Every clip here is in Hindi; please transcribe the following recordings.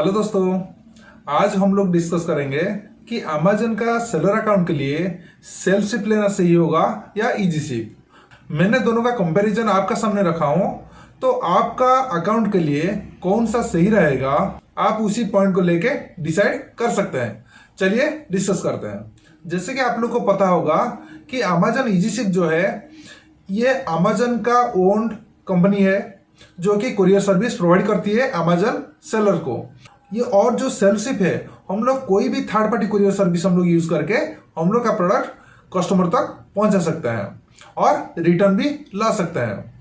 हेलो दोस्तों, आज हम लोग डिस्कस करेंगे कि अमेजन का सेलर अकाउंट के लिए सेल्फ शिप लेना सही होगा या इजी शिप। मैंने दोनों का कंपैरिजन आपका सामने रखा हूं, तो आपका अकाउंट के लिए कौन सा सही रहेगा आप उसी पॉइंट को लेके डिसाइड कर सकते हैं। चलिए डिस्कस करते हैं। जैसे कि आप लोग को पता होगा कि अमेजन इजी शिप जो है ये अमेजन का ओन्ड कंपनी है जो कि कुरियर सर्विस प्रोवाइड करती है अमेजन सेलर को। ये और जो सेल्फ शिप है, हम लोग कोई भी थर्ड पार्टी कुरियर सर्विस हम लोग यूज करके हम लोग का प्रोडक्ट कस्टमर तक पहुंचा सकते हैं और रिटर्न भी ला सकते हैं।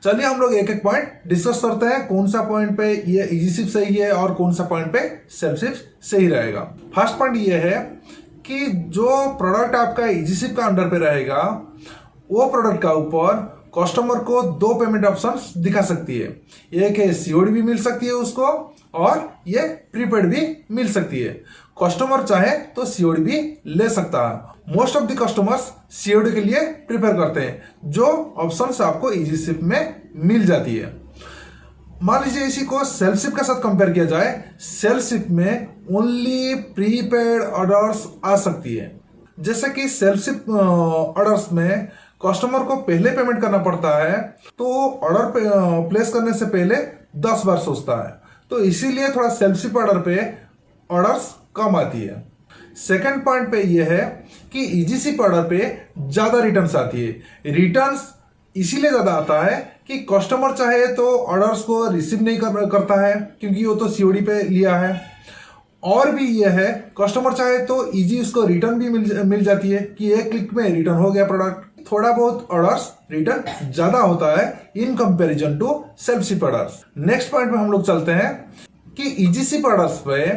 चलिए हम लोग एक एक पॉइंट डिस्कस करते हैं, कौन सा पॉइंट पे ये इजी शिप सही है और कौन सा पॉइंट पे सेल्फ शिप सही रहेगा। फर्स्ट पॉइंट ये है कि जो प्रोडक्ट आपका इजी शिप का अंडर पे रहेगा वो प्रोडक्ट का ऊपर कस्टमर को दो पेमेंट ऑप्शंस दिखा सकती है। एक है सीओडी भी मिल सकती है उसको और ये प्रीपेड भी मिल सकती है। कस्टमर चाहे तो सीओडी भी ले सकता है। Most of the customers COD के लिए प्रिपेयर करते हैं, जो ऑप्शंस आपको इजी शिप में मिल जाती है। मान लीजिए इसी को सेल्फ शिप के साथ कंपेयर किया जाए, सेल्फ शिप में ओनली प्रीपेड ऑर्डर्स आ सकती है। जैसे कि सेल्फ शिप ऑर्डर्स में कस्टमर को पहले पेमेंट करना पड़ता है, तो ऑर्डर प्लेस करने से पहले 10 बार सोचता है, तो इसीलिए थोड़ा सेल्फ शिप ऑर्डर पे ऑर्डर्स कम आती है। सेकंड पॉइंट पे ये है कि इजी शिप ऑर्डर पे ज्यादा रिटर्न्स आती है। रिटर्न्स इसीलिए ज्यादा आता है कि कस्टमर चाहे तो ऑर्डर्स को रिसीव नहीं करता है क्योंकि वो तो सीओडी पे लिया है, और भी ये है कस्टमर चाहे तो इजी उसको रिटर्न भी मिल जाती है कि एक क्लिक में रिटर्न हो गया प्रोडक्ट। थोड़ा बहुत ऑर्डर्स रिटर्न ज्यादा होता है in comparison to self ship orders. Next point पे हम लोग चलते हैं कि इजी शिप ऑर्डर्स पे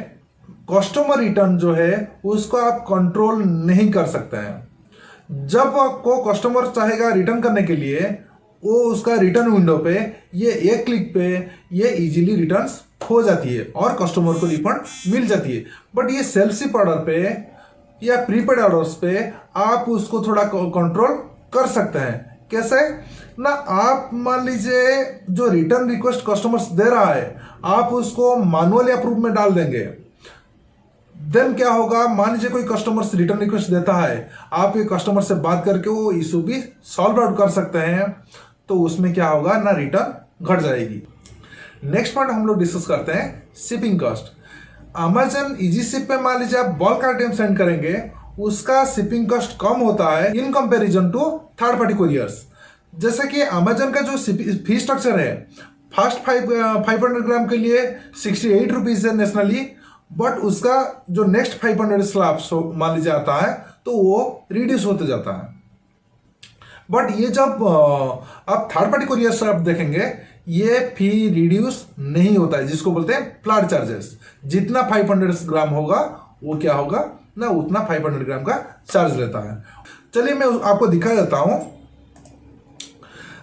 कस्टमर रिटर्न जो है उसको आप कंट्रोल नहीं कर सकते हैं। जब आपको कस्टमर चाहेगा रिटर्न करने के लिए, वो उसका रिटर्न विंडो पे ये एक क्लिक पे ये इजीली रिटर्न्स हो जाती है और कस्टमर को रिफंड मिल जाती है। बट ये सेल्फ शिप ऑर्डर पे या प्रीपेड ऑर्डर्स पे आप उसको थोड़ा कंट्रोल कर सकते हैं। कैसे ना, आप मान लीजिए जो रिटर्न रिक्वेस्ट कस्टमर्स दे रहा है आप उसको मैनुअली अप्रूव में डाल देंगे। देन क्या होगा, मान लीजिए कोई कस्टमर रिटर्न रिक्वेस्ट देता है, आप ये कस्टमर से बात करके वो इशू भी सॉल्व आउट कर सकते हैं, तो उसमें क्या होगा ना, रिटर्न घट जाएगी। नेक्स्ट पॉइंट हम लोग डिस्कस करते हैं shipping cost. Amazon easy ship पे मान लीजिए आप बल्क आइटम सेंड करेंगे, उसका शिपिंग कॉस्ट कम होता है in comparison to third party couriers. जैसे कि अमेजन का जो फी स्ट्रक्चर है, फर्स्ट 500 ग्राम के लिए 68 रुपीज है नेशनली, बट उसका जो नेक्स्ट 500 स्लैब्स मान लीजिए आता है तो वो रिड्यूस होते जाता है। बट ये जब आप थर्ड पार्टी कुरियर से आप देखेंगे ये फी रिड्यूस नहीं होता है, जिसको बोलते हैं फ्लैट चार्जेस। जितना 500 ग्राम होगा वो क्या होगा ना, उतना 500 ग्राम का चार्ज लेता है। चलिए मैं आपको दिखा देता हूं।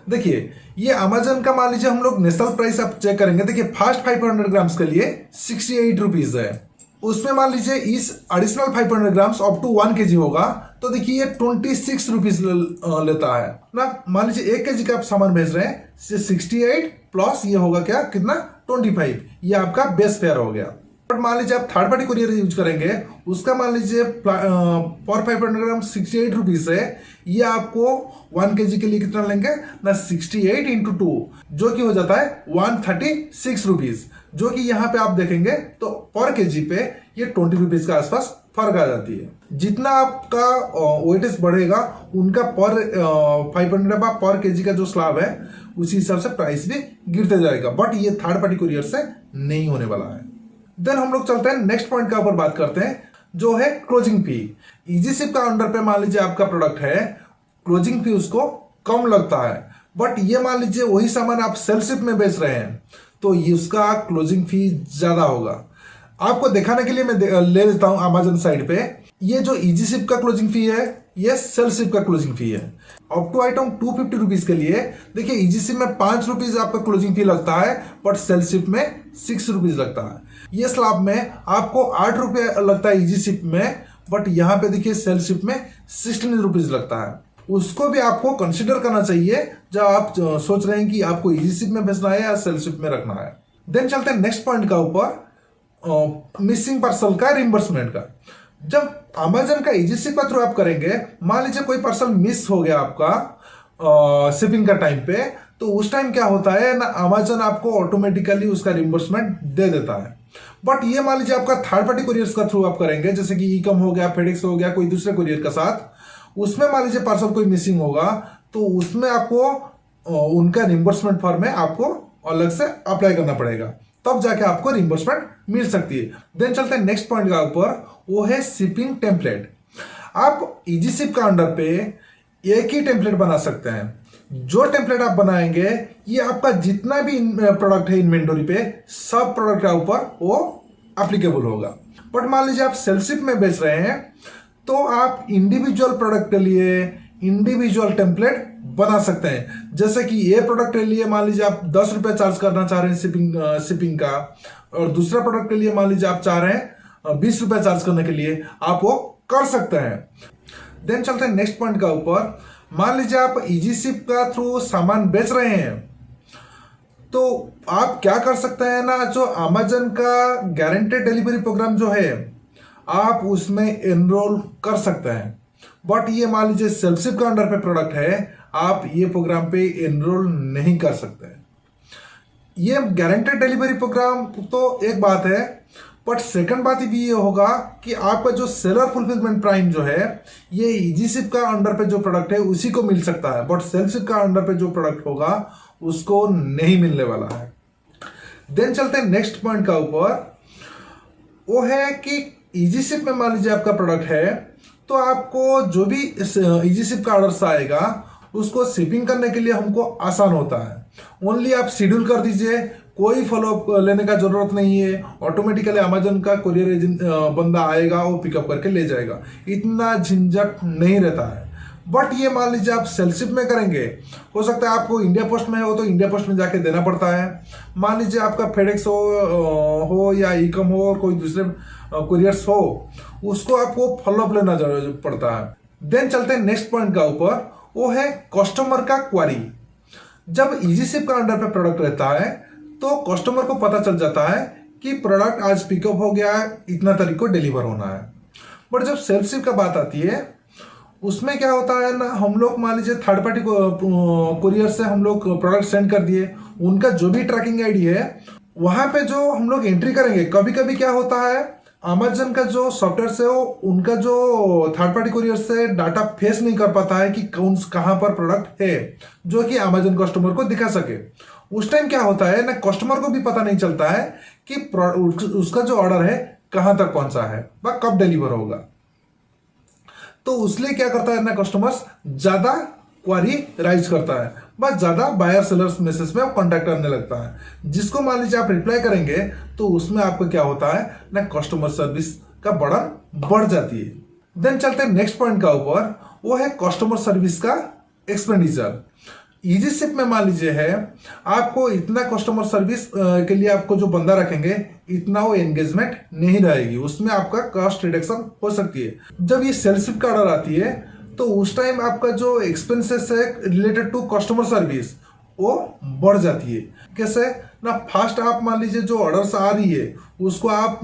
देखिए ये अमेजन का मान लीजिए हम लोग नेशनल प्राइस आप चेक करेंगे, देखिए फर्स्ट 500 ग्राम्स के लिए 68 रुपीज है। उसमें मान लीजिए इस additional 500 grams up to 1 KG होगा तो देखिए ये 26 रुपीज लेता है ना। मान लीजिए 1 केजी का आप सामान भेज रहे हैं, 68 प्लस ये होगा क्या, कितना, 25, ये आपका बेस फेयर हो गया। बट मान लीजिए आप थर्ड पार्टी कुरियर यूज करेंगे, उसका मान लीजिए पर 500 ग्राम 68 रुपीज है, ये आपको 1 केजी के लिए कितना लेंगे ना, 68 इंटू 2 जो कि हो जाता है 136 रुपीज, जो कि यहाँ पे आप देखेंगे तो पर केजी पे ये 20 रुपीज का आसपास फर्क आ जाती है। जितना आपका वेटेज बढ़ेगा उनका पर 500 पर केजी का जो स्लैब है उसी हिसाब से प्राइस भी गिरते जाएगा। बट ये थर्ड पार्टी कुरियर से नहीं होने वाला है। देन हम लोग चलते हैं नेक्स्ट पॉइंट के ऊपर बात करते हैं, जो है क्लोजिंग फी। इजी शिप का अंडर पे मान लीजिए आपका प्रोडक्ट है, क्लोजिंग फी उसको कम लगता है। बट ये मान लीजिए वही सामान आप सेल्फ शिप में बेच रहे हैं तो उसका क्लोजिंग फी ज्यादा होगा। आपको दिखाने के लिए मैं ले लेता हूं अमेजन साइड पे, ये जो इजी शिप का क्लोजिंग फी है ये सेल्फ शिप का क्लोजिंग फी है। अप टू आइटम 250 रुपीज के लिए देखिए इजी शिप में 5 रुपीज आपका क्लोजिंग फी लगता है, बट सेल्फ शिप में 6 रुपीज लगता है। ये स्लैब में आपको 8 रुपये लगता है इजी शिप में, बट यहाँ पे देखिए सेल्फ शिप में 16 रुपीज लगता है। उसको भी आपको कंसिडर करना चाहिए जब आप सोच रहे हैं कि आपको इजी शिप में भेजना है या सेल्फ शिप में रखना है। देन चलते हैं नेक्स्ट पॉइंट का ऊपर, मिसिंग पार्सल का रिम्बर्समेंट का। जब अमेजन का ईजीसी के थ्रू आप करेंगे, मान लीजिए कोई पार्सल मिस हो गया आपका शिपिंग का टाइम पे, तो उस टाइम क्या होता है ना, अमेजन आपको ऑटोमेटिकली उसका रिम्बर्समेंट दे देता है। बट ये मान लीजिए आपका थर्ड पार्टी कुरियर्स का थ्रू आप करेंगे, जैसे कि ईकम हो गया, फेडेक्स हो गया, कोई दूसरे कुरियर के साथ, उसमें मान लीजिए पार्सल कोई मिसिंग होगा, तो उसमें आपको उनका रिम्बर्समेंट फॉर्म में आपको अलग से अप्लाई करना पड़ेगा, तब जाके आपको रिम्बर्समेंट मिल सकती है। देन चलते हैं नेक्स्ट पॉइंट का ऊपर, वो है शिपिंग टेम्पलेट। आप इजी शिप का अंडर पे एक ही टेम्पलेट बना सकते हैं। जो टेम्पलेट आप बनाएंगे, ये आपका जितना भी प्रोडक्ट है इन्वेंटरी पे, सब प्रोडक्ट के ऊपर वो एप्लीकेबल होगा। बट मान लीजिए आप सेल्फ शिप में बेच रहे हैं, तो आप इंडिविजुअल प्रोडक्ट के लिए इंडिविजुअल टेम्पलेट बना सकते हैं। जैसे कि ये प्रोडक्ट के लिए मान लीजिए आप 10 रुपये चार्ज करना चाह रहे हैं शिपिंग का, और दूसरा प्रोडक्ट के लिए मान लीजिए आप चाह रहे हैं 20 रुपये चार्ज करने के लिए, आप वो कर सकते हैं। देन चलते हैं नेक्स्ट पॉइंट का ऊपर, मान लीजिए आप इजी शिप का थ्रू सामान बेच रहे हैं, तो आप क्या कर सकते हैं ना, जो अमेजन का गारंटेड डिलीवरी प्रोग्राम जो है, आप उसमें एनरोल कर सकते हैं। बट ये मान लीजिए सेल्फ शिप का अंडर पे प्रोडक्ट है, आप ये प्रोग्राम पे एनरोल नहीं कर सकते। ये गारंटेड डिलीवरी प्रोग्राम तो एक बात है, बट सेकंड बात भी ये होगा कि आपका जो सेलर फुलफिलमेंट प्राइम जो है, ये इजी शिप का अंडर पे जो प्रोडक्ट है उसी को मिल सकता है, बट सेल्फ शिप का अंडर पे जो प्रोडक्ट होगा उसको नहीं मिलने वाला है। देन चलते हैं नेक्स्ट पॉइंट का ऊपर, वो है कि इजी शिप में मान लीजिए आपका प्रोडक्ट है, तो आपको जो भी इजी शिप का ऑर्डर आएगा उसको शिपिंग करने के लिए हमको आसान होता है। ओनली आप शेड्यूल कर दीजिए, कोई फॉलोअप लेने का जरूरत नहीं है, ऑटोमेटिकली अमेजन का कुरियर एजेंट बंदा आएगा, वो पिकअप करके ले जाएगा, इतना झंझट नहीं रहता है। बट ये मान लीजिए आप सेल्फ शिप में करेंगे, हो सकता है आपको इंडिया पोस्ट में हो तो इंडिया पोस्ट में जाके देना पड़ता है। मान लीजिए आपका फेडेक्स हो या ईकम हो और कोई दूसरे कुरियर्स हो, उसको आपको फॉलोअप लेना पड़ता है। देन चलते हैं नेक्स्ट पॉइंट का ऊपर, वो है कस्टमर का क्वारी। जब इजी शिप का अंडर पे प्रोडक्ट रहता है, तो कस्टमर को पता चल जाता है कि प्रोडक्ट आज पिकअप हो गया है, इतना तारीख को डिलीवर होना है। बट जब सेल्फ शिप का बात आती है, उसमें क्या होता है ना, हम लोग मान लीजिए थर्ड पार्टी कुरियर से हम लोग प्रोडक्ट सेंड कर दिए, उनका जो भी ट्रैकिंग आईडी है वहां पे जो हम लोग एंट्री करेंगे, कभी कभी क्या होता है, अमेजन का जो सॉफ्टवेयर से हो, उनका जो थर्ड पार्टी कुरियर से डाटा फेस नहीं कर पाता है कि कहां पर प्रोडक्ट है, जो कि अमेजन कस्टमर को दिखा सके। उस टाइम क्या होता है ना, कस्टमर को भी पता नहीं चलता है कि उसका जो ऑर्डर है कहां तक पहुंचा है व कब डिलीवर होगा। तो उसलिए क्या करता है ना, कस्टमर्स ज्यादा क्वारी राइज करता है, बस ज्यादा बायर सेलर्स मैसेज में कॉन्टैक्ट करने लगता है, जिसको मान लीजिए आप रिप्लाई करेंगे, तो उसमें आपको क्या होता है ना, कस्टमर सर्विस का बर्डन बढ़ जाती है। देन चलते हैं नेक्स्ट पॉइंट का ऊपर, वो है कस्टमर सर्विस का एक्सपेंडिचर। इजी शिप में मान लीजिए है, आपको इतना कस्टमर सर्विस के लिए आपको जो बंदा रखेंगे, इतना वो एंगेजमेंट नहीं रहेगी, उसमें आपका कॉस्ट रिडक्शन हो सकती है। जब ये सेल्फ शिप का ऑर्डर आती है, तो उस टाइम आपका जो एक्सपेंसेस है रिलेटेड टू कस्टमर सर्विस, वो बढ़ जाती है। कैसे ना, फास्ट आप मान लीजिए जो ऑर्डर्स आ रही है, उसको आप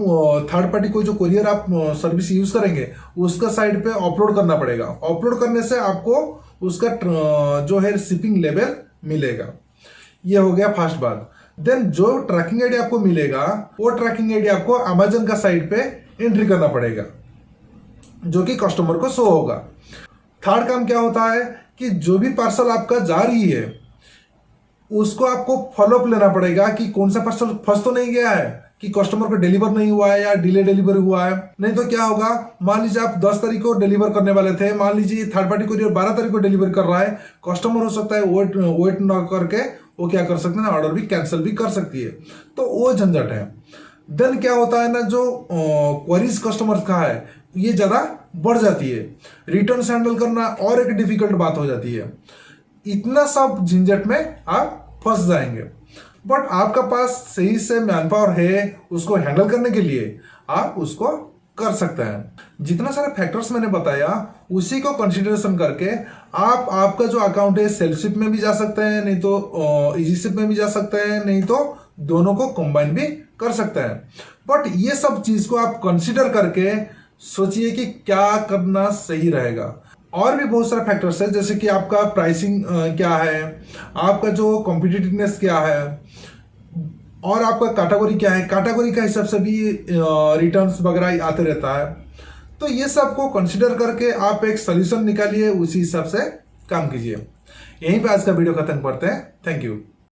थर्ड पार्टी कोई जो कुरियर आप सर्विस यूज करेंगे, उसका साइड पे अपलोड करना पड़ेगा। अपलोड करने से आपको उसका जो है शिपिंग लेवल मिलेगा। ये हो गया फर्स्ट बात। देन जो ट्रैकिंग आईडी आपको मिलेगा, वो ट्रैकिंग आईडी आपको अमेजन का साइट पे एंट्री करना पड़ेगा, जो कि कस्टमर को शो होगा। थर्ड काम क्या होता है कि जो भी पार्सल आपका जा रही है, उसको आपको फॉलोअप लेना पड़ेगा कि कौन सा पार्सल फंस तो नहीं गया है, कि कस्टमर को डिलीवर नहीं हुआ है या डिले डिलीवरी हुआ है। नहीं तो क्या होगा, मान लीजिए आप 10 तारीख को डिलीवर करने वाले थे, मान लीजिए थर्ड पार्टी कुरियर 12 तारीख को डिलीवर कर रहा है, कस्टमर हो सकता है वेट न करके वो क्या कर सकते हैं, ऑर्डर भी कैंसिल भी कर सकती है, तो वो झंझट है। देन क्या होता है ना, जो क्वेरीज कस्टमर का है, ये ज्यादा बढ़ जाती है, रिटर्न हैंडल करना और एक डिफिकल्ट बात हो जाती है। इतना सब झंझट में आप फंस जाएंगे। बट आपका पास सही से मैन पावर है उसको हैंडल करने के लिए, आप उसको कर सकते हैं। जितना सारे फैक्टर्स मैंने बताया, उसी को कंसीडरेशन करके आप आपका जो अकाउंट है सेल्फ शिप में भी जा सकते हैं, नहीं तो इजी शिप में भी जा सकते हैं, नहीं तो दोनों को कंबाइन भी कर सकते हैं। बट ये सब चीज को आप कंसिडर करके सोचिए कि क्या करना सही रहेगा। और भी बहुत सारे फैक्टर्स है, जैसे कि आपका प्राइसिंग क्या है, आपका जो कॉम्पिटिटिवनेस क्या है, और आपका कैटेगरी क्या है। कैटेगरी का हिसाब से भी रिटर्न्स वगैरह आते रहता है। तो ये सब को कंसिडर करके आप एक सोल्यूशन निकालिए, उसी हिसाब से काम कीजिए। यहीं पे आज का वीडियो खत्म करते हैं। Thank you.